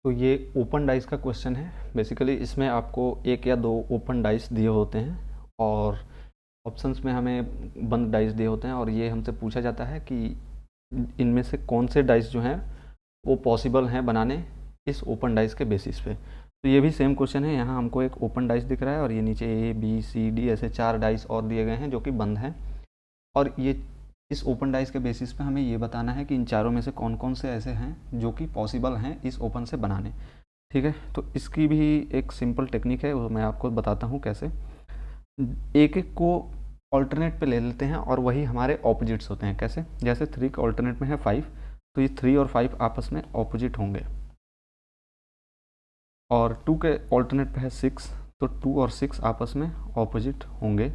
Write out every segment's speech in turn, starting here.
तो ये open dice का क्वेश्चन है। बेसिकली इसमें आपको एक या दो ओपन डाइस दिए होते हैं और ऑप्शंस में हमें बंद डाइस दिए होते हैं, और ये हमसे पूछा जाता है कि इनमें से कौन से डाइस जो हैं वो पॉसिबल हैं बनाने इस ओपन डाइस के बेसिस पे। तो ये भी सेम क्वेश्चन है। यहाँ हमको एक ओपन डाइस दिख रहा है और ये नीचे ए बी सी डी ऐसे 4 डाइस और दिए गए हैं जो कि बंद हैं, और ये इस ओपन डाइस के बेसिस पे हमें ये बताना है कि इन चारों में से कौन कौन से ऐसे हैं जो कि पॉसिबल हैं इस ओपन से बनाने। ठीक है, तो इसकी भी एक सिंपल टेक्निक है, वो मैं आपको बताता हूँ कैसे। एक एक को ऑल्टरनेट पे ले लेते हैं और वही हमारे ऑपोजिट्स होते हैं। कैसे? जैसे 3 के ऑल्टरनेट में है 5, तो ये 3 और 5 आपस में ऑपोजिट होंगे, और 2 के ऑल्टरनेट पे है 6, तो 2 और 6 आपस में ऑपोजिट होंगे।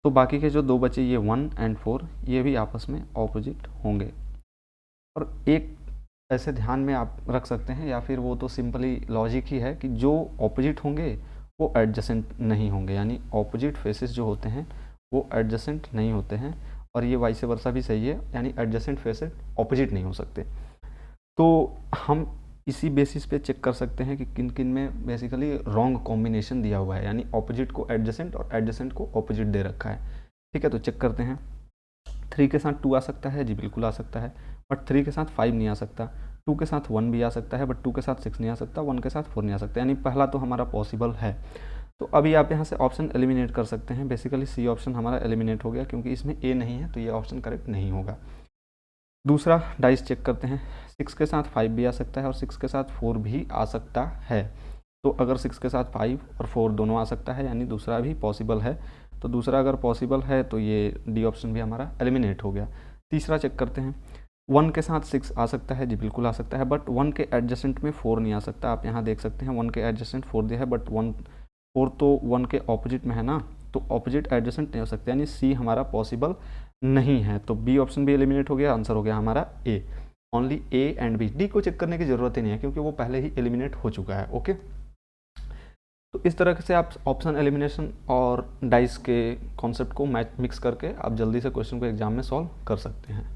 तो बाकी के जो दो बचे ये 1 एंड 4 ये भी आपस में ऑपोजिट होंगे। और एक ऐसे ध्यान में आप रख सकते हैं, या फिर वो तो सिंपली लॉजिक ही है कि जो ऑपोजिट होंगे वो एडजेसेंट नहीं होंगे, यानी ऑपोजिट फेसेस जो होते हैं वो एडजेसेंट नहीं होते हैं, और ये वाइस वर्सा भी सही है, यानी एडजेसेंट फेसेस ऑपोजिट नहीं हो सकते। तो हम इसी बेसिस पे चेक कर सकते हैं कि किन किन में बेसिकली रॉन्ग कॉम्बिनेशन दिया हुआ है, यानी ऑपोजिट को एडजेसेंट और एडजेसेंट को ऑपोजिट दे रखा है। ठीक है, तो चेक करते हैं। 3 के साथ 2 आ सकता है जी, बिल्कुल आ सकता है, बट 3 के साथ 5 नहीं आ सकता। 2 के साथ 1 भी आ सकता है, बट 2 के साथ 6 नहीं आ सकता। 1 के साथ 4 नहीं आ सकता, यानी पहला तो हमारा पॉसिबल है। तो अभी आप यहाँ से ऑप्शन एलिमिनेट कर सकते हैं। बेसिकली सी ऑप्शन हमारा एलिमिनेट हो गया, क्योंकि इसमें ए नहीं है, तो ये ऑप्शन करेक्ट नहीं होगा। दूसरा डाइस चेक करते हैं। 6 के साथ 5 भी आ सकता है और 6 के साथ 4 भी आ सकता है। तो अगर 6 के साथ 5 और 4 दोनों आ सकता है, यानी दूसरा भी पॉसिबल है। तो दूसरा अगर पॉसिबल है तो ये डी ऑप्शन भी हमारा एलिमिनेट हो गया। तीसरा चेक करते हैं। 1 के साथ 6 आ सकता है जी, बिल्कुल आ सकता है, बट 1 के एडजेसेंट में 4 नहीं आ सकता। आप यहाँ देख सकते हैं 1 के एडजेसेंट 4 दिया है, बट 4 तो 1 के ऑपोजिट में है ना, तो ऑपोजिट एडजेसेंट नहीं हो सकता, यानी सी हमारा पॉसिबल नहीं है। तो बी ऑप्शन भी एलिमिनेट हो गया, आंसर हो गया हमारा A. Only A and B, D को चेक करने की ज़रूरत ही नहीं है क्योंकि वो पहले ही एलिमिनेट हो चुका है। ओके, तो इस तरह से आप ऑप्शन एलिमिनेशन और डाइस के कॉन्सेप्ट को मैच मिक्स करके आप जल्दी से क्वेश्चन को एग्जाम में सॉल्व कर सकते हैं।